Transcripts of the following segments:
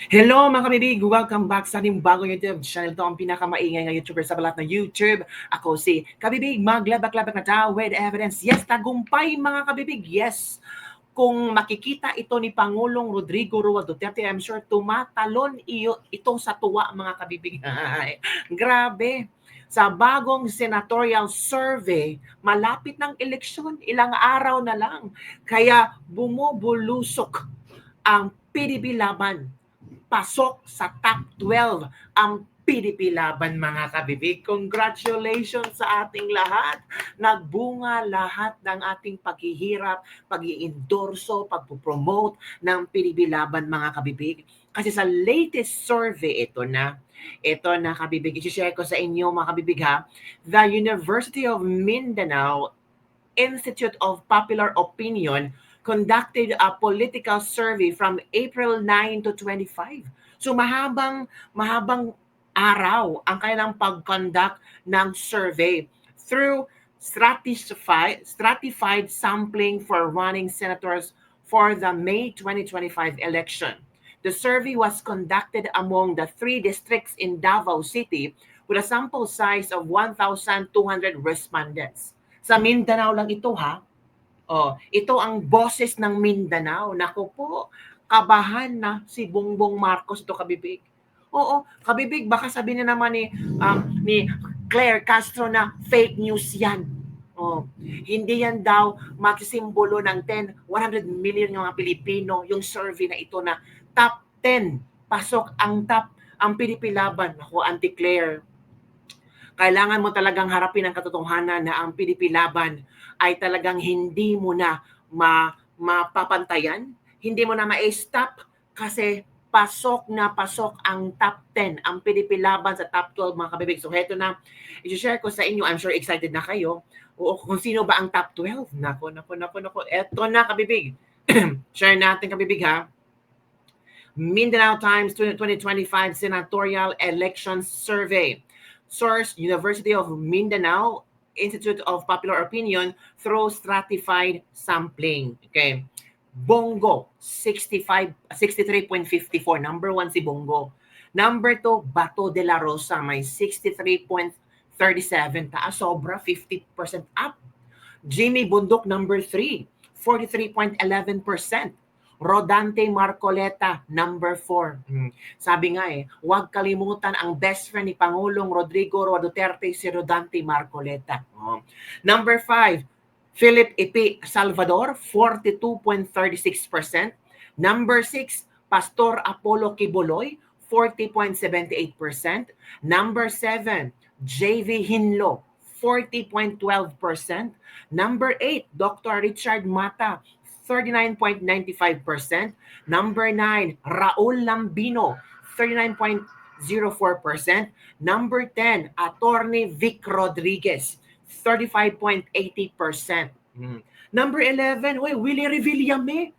Hello mga kabibig! Welcome back sa ating bagong YouTube channel. Ito ang pinakamaingay na YouTuber sa balat ng YouTube. Ako si Kabibig, maglabak-labak na tao with evidence. Yes, tagumpay mga kabibig. Yes, kung makikita ito ni Pangulong Rodrigo Roa Duterte, I'm sure tumatalon ito sa tuwa mga kabibig. Grabe! Sa bagong senatorial survey, malapit ng eleksyon, ilang araw na lang. Kaya bumubulusok ang PDP laban, pasok sa top 12 ang PDP laban mga kabibig. Congratulations sa ating lahat. Nagbunga lahat ng ating paghihirap, pag-iendorso, pagpupromote ng PDP laban mga kabibig. Kasi sa latest survey, ito na kabibig, i-share ko sa inyo mga kabibig ha. The University of Mindanao Institute of Popular Opinion conducted a political survey from April 9 to 25. So mahabang araw ang kanilang pag-conduct ng survey through stratified sampling for running senators for the May 2025 election. The survey was conducted among the 3 districts in Davao City with a sample size of 1,200 respondents. Sa Mindanao lang ito ha. Ito ang boses ng Mindanao. Naku po, kabahan na si Bongbong Marcos to kabibig. Oo, kabibig, baka sabihin na naman ni Claire Castro na fake news yan. Hindi yan daw magsisimbolo ng 100 million ng mga Pilipino, yung survey na ito na top 10 pasok ang PDP laban. Naku, Auntie Claire, kailangan mo talagang harapin ang katotohanan na ang PDP laban ay talagang hindi mo na mapapantayan, hindi mo na ma-stop kasi pasok na pasok ang top 10, ang PDP laban sa top 12 mga kabibig. So heto na, i-share ko sa inyo, I'm sure excited na kayo, kung sino ba ang top 12. Nako. Eto na kabibig. Share natin kabibig ha. Mindanao Times 2025 Senatorial Elections Survey. Source, University of Mindanao Institute of Popular Opinion through stratified sampling. Okay. Bongo, 63.54. Number 1 si Bongo. Number 2, Bato de la Rosa, may 63.37. Taas, sobra, 50% up. Jimmy Bundok, number 3, 43.11%. Rodante Marcoleta, number 4. Sabi nga huwag kalimutan ang best friend ni Pangulong Rodrigo Roa Duterte, si Rodante Marcoleta. Number 5, Philip Ipi Salvador, 42.36%. Number 6, Pastor Apollo Kibuloy, 40.78%. Number 7, JV Hinlo, 40.12%. Number 8, Dr. Richard Mata, 39.95%. Number 9, Raul Lambino, 39.04%. Number 10, Attorney Vic Rodriguez, 35.80%. Number 11, Willie Revillame.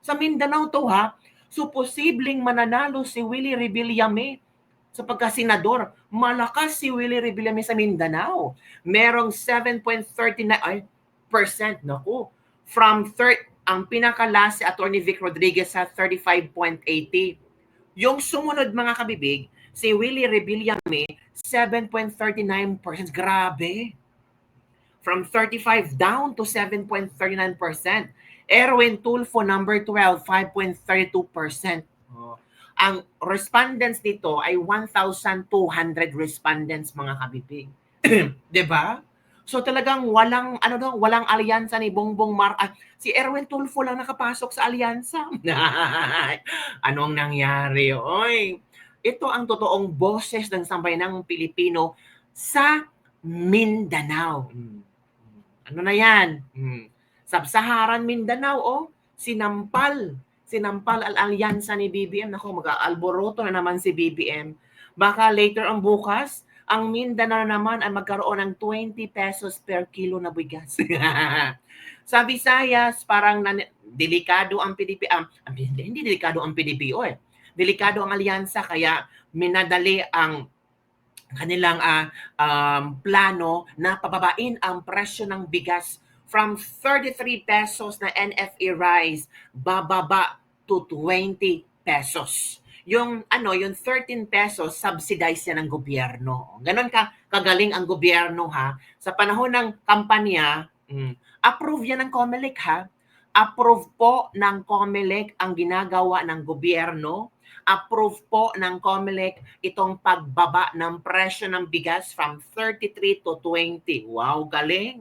Sa Mindanao to ha. So posibleng mananalo si Willie Revillame sa pagkasenador. Malakas si Willie Revillame sa Mindanao. Merong 7.39%. Naku. From ang pinakala si Attorney Vic Rodriguez sa 35.80. Yung sumunod mga kabibig, si Willie Revillame, 7.39%. Grabe. From 35 down to 7.39%. Erwin Tulfo, number 12, 5.32%. Ang respondents dito ay 1,200 respondents mga kabibig. 'Di ba? So talagang walang alyansa ni Bongbong si Erwin Tulfo lang nakapasok sa alyansa. Anong nangyari? Oy, ito ang totoong boses ng sambayanang Pilipino sa Mindanao. Ano na yan? Sub-Saharan Mindanao, sinampal ang alyansa ni BBM. Nako, mag-aalboroto na naman si BBM. Baka later ang bukas, ang Mindanao naman ay magkaroon ng 20 pesos per kilo na bigas. Sa Visayas, parang delikado ang PDP. Hindi delikado ang PDPO Delikado ang alyansa, kaya minadali ang kanilang plano na pababain ang presyo ng bigas from 33 pesos na NFA rice bababa to 20 pesos. yung ano, yung 13 pesos subsidized yan ng gobyerno. Ganon kagaling ang gobyerno ha. Sa panahon ng kampanya, approve yan ng COMELEC ha. Approve po ng COMELEC ang ginagawa ng gobyerno. Approve po ng COMELEC itong pagbaba ng presyo ng bigas from 33 to 20. Wow, galing.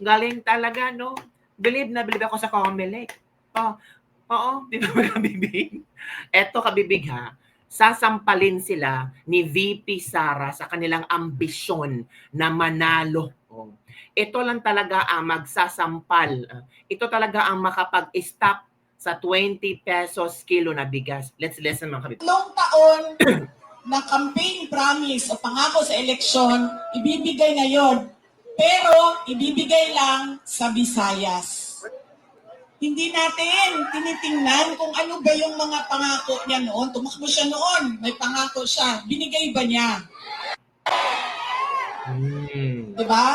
Galing talaga, no? Believe na believe ako sa COMELEC. Oh, oo, di ba kabibig? Eto kabibig ha, sasampalin sila ni VP Sara sa kanilang ambisyon na manalo. Oh. Ito lang talaga ang magsasampal. Ito talaga ang makapag-stop sa 20 pesos kilo na bigas. Let's listen mga kabibig. Tatlong taon na campaign promise o pangako sa eleksyon, ibibigay ngayon. Pero ibibigay lang sa Visayas. Hindi natin tinitingnan kung ano ba yung mga pangako niya noon. Tumakbo siya noon, may pangako siya. Binigay ba niya? Diba?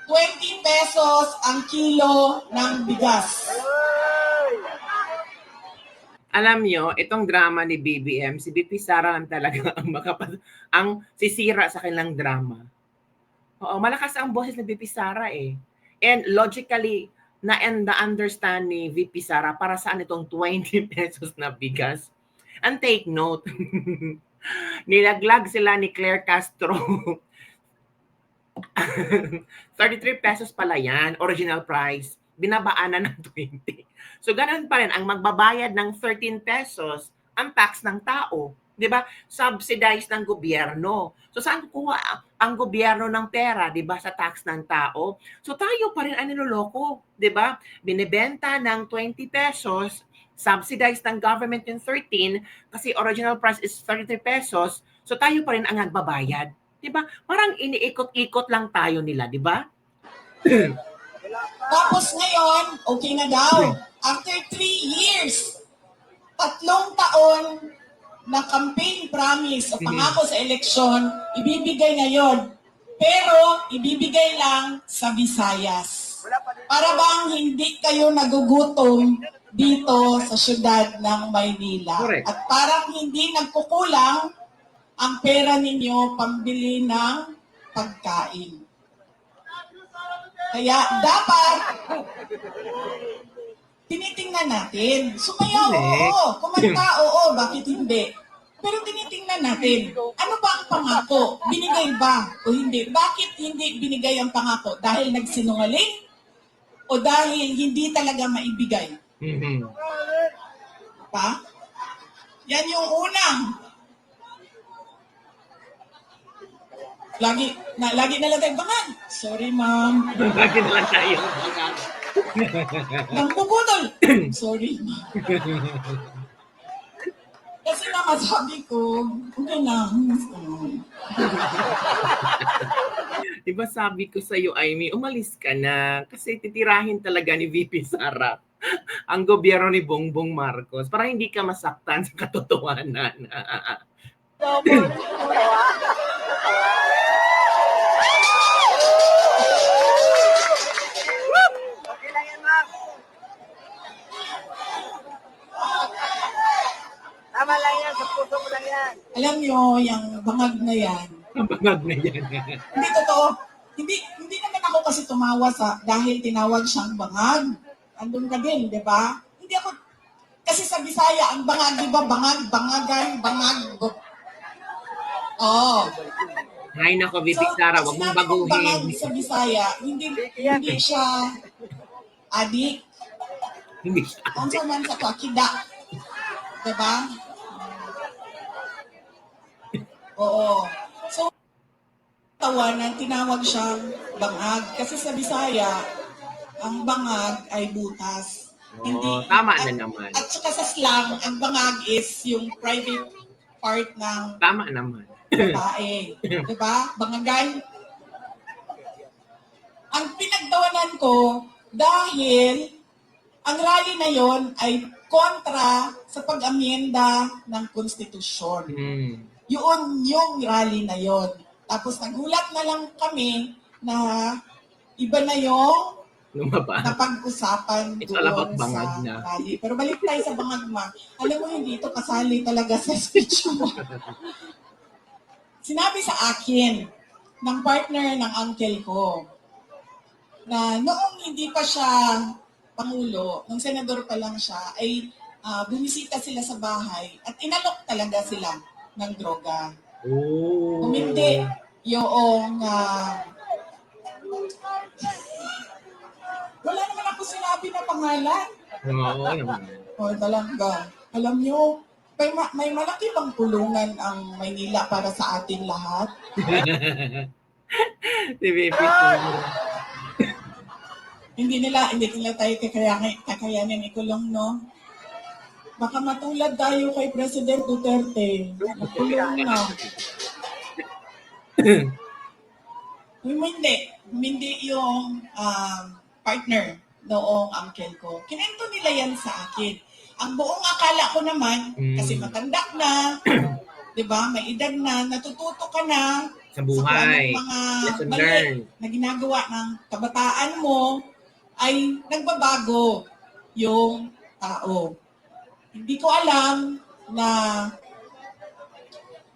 20 pesos ang kilo ng bigas. Alam nyo, itong drama ni BBM, si BP Sara lang talaga ang sisira sa kanilang drama. Oo, malakas ang boses ni VP Sara eh. And logically, na-understand ni VP Sara para saan itong 20 pesos na bigas. And take note, nilaglag sila ni Claire Castro. 33 pesos pala yan, original price. Binabaan na ng 20. So ganun pa rin, ang magbabayad ng 13 pesos, ang tax ng tao. 'Di ba? Subsidized ng gobyerno. So saan kukuha ang gobyerno ng pera, 'di ba, sa tax ng tao? So tayo pa rin ang niloloko, 'di ba? Binebenta ng 20 pesos, subsidized ng government yung 13 kasi original price is 33 pesos. So tayo pa rin ang nagbabayad, 'di ba? Parang iniikot-ikot lang tayo nila, 'di ba? Tapos ngayon, okay na daw. After 3 years, 3 taon na campaign promise o pangako sa eleksyon, ibibigay ngayon. Pero ibibigay lang sa Visayas. Para bang hindi kayo nagugutom dito sa syudad ng Maynila. Correct. At parang hindi nagkukulang ang pera ninyo pambili ng pagkain. Kaya dapat tinitingnan natin. Sumayaw, oo. Kumanta, oo. Bakit hindi? Pero tinitingnan natin. Ano ba ang pangako? Binigay ba o hindi? Bakit hindi binigay ang pangako? Dahil nagsinungaling? O dahil hindi talaga maibigay? Pa? Yan yung unang. Lagi na lang tayo bangan. Sorry, ma'am. Lagi na lang tayo. Nang puputol. Sorry, ma'am. Kasi nga sabi ko, okay na. Diba sabi ko sa iyo, Amy, umalis ka na kasi titirahin talaga ni VP Sara ang gobyerno ni Bongbong Marcos para hindi ka masaktan sa katotohanan. Tama lang yan, sa puso mo lang yan. Alam nyo, yung bangag na yan, Bangag na yan. hindi totoo. Hindi naman ako kasi tumawa dahil tinawag siyang bangag. Andun ka din, di ba? Hindi ako, kasi sa Bisaya, ang bangag, di ba? Bangag, bangagan, bangag. Oo. Ay nako, VP Sara, wag mong baguhin. Bangag sa Bisaya, hindi siya adik. Hindi siya. Ang man sa kakida. Di ba? Oo. So, tawanan, tinawag siyang bangag. Kasi sa Bisaya, ang bangag ay butas. Oo, tama na naman. At saka sa slang, ang bangag is yung private part ng Tama naman. babae. Diba? Bangagan. Ang pinagtawanan ko, dahil ang rally na yon ay kontra sa pag-amyenda ng konstitusyon. Yun yung rally na yon. Tapos nagulat na lang kami na iba na yung Lumaba. napag-usapan It's all about doon bangag sa na. rally. Pero balik tayo sa bangag ma. Alam mo, hindi ito kasali talaga sa speech mo. Sinabi sa akin ng partner ng uncle ko na noong hindi pa siya Pangulo, nung senador pa lang siya, ay bumisita sila sa bahay at inalok talaga sila ng droga. Oh. Humindi yung wala naman ako sinabi na pangalan. Oo naman. O talaga. Alam nyo, may malaki bang tulungan ang Maynila para sa ating lahat? Si VP. Hindi nila tayo kakayanin ikulong, no? Baka matulad tayo kay President Duterte. Nakulong na. Hindi yung partner noong uncle ko. Kinento nila yan sa akin. Ang buong akala ko naman, kasi matanda na, di ba, may edad na, natututo ka na Sa buhay. kung anong mga Lesson mali learned. na ginagawa ng kabataan mo, ay nagbabago yung tao. Hindi ko alam na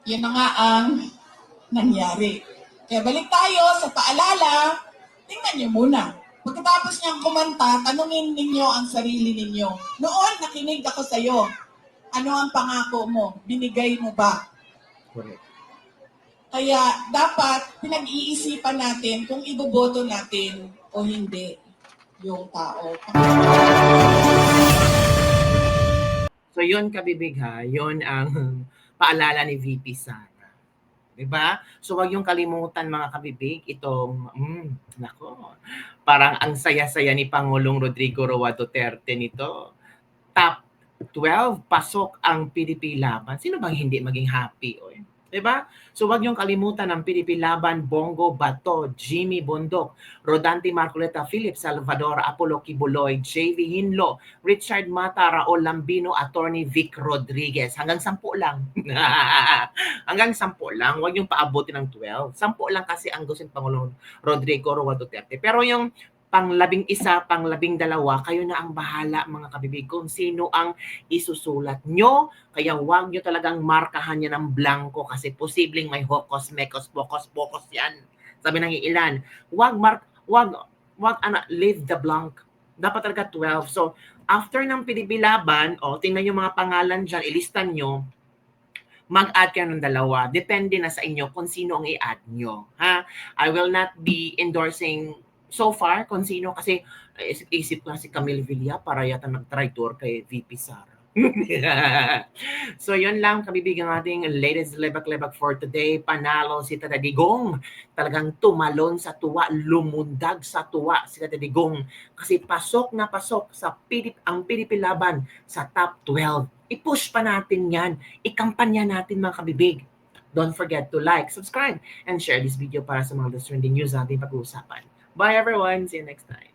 yun na nga ang nangyari. Kaya balik tayo sa paalala, tingnan niyo muna. Pagkatapos niyang kumanta, tanungin ninyo ang sarili ninyo. Noon, nakinig ako sa'yo. Ano ang pangako mo? Binigay mo ba? Correct. Kaya dapat pinag-iisipan natin kung iboboto natin o hindi yung tao. So yun kabibig ha, yun ang paalala ni VP Sara. Diba? So wag yung kalimutan mga kabibig itong nako. Parang ang saya-saya ni Pangulong Rodrigo Roa Duterte nito. Top 12 pasok ang PDP laban. Sino bang hindi maging happy? Diba? So wag yung kalimutan ng PDP laban, Bongo Bato, Jimmy Bundok, Rodante Marcoleta, Philip Salvador, Apollo Kibuloy, JV Hinlo, Richard Mata, Raul Lambino, Attorney Vic Rodriguez. Hanggang 10 lang. Hanggang 10 lang. Wag yung paabutin ng 12. 10 lang kasi ang gusto ng Pangulong Rodrigo Roa Duterte. Pero yung pang-11, pang-12, kayo na ang bahala mga kabibig kung sino ang isusulat nyo. Kaya huwag nyo talagang markahan yan ng blanco kasi posibleng may hokos, mekos, pokos yan. Sabi ng ilan, leave the blank. Dapat talaga 12. So, after ng PDP laban, tingnan yung mga pangalan dyan, ilistan nyo, mag-add kayo ng 2. Depende na sa inyo kung sino ang i-add nyo. Ha? I will not be endorsing so far kung sino kasi isip ko na si Camille Villa para yata nag-traitor kay VP Sara. So yun lang kabibigang ating latest lebak-lebak for today. Panalo si Tata Digong. Talagang tumalon sa tuwa, lumundag sa tuwa si Tata Digong kasi pasok na pasok sa ang PDP laban sa top 12. I-push pa natin yan. Ikampanya natin mga kabibig. Don't forget to like, subscribe, and share this video para sa mga trending news natin pag-uusapan. Bye everyone. See you next time.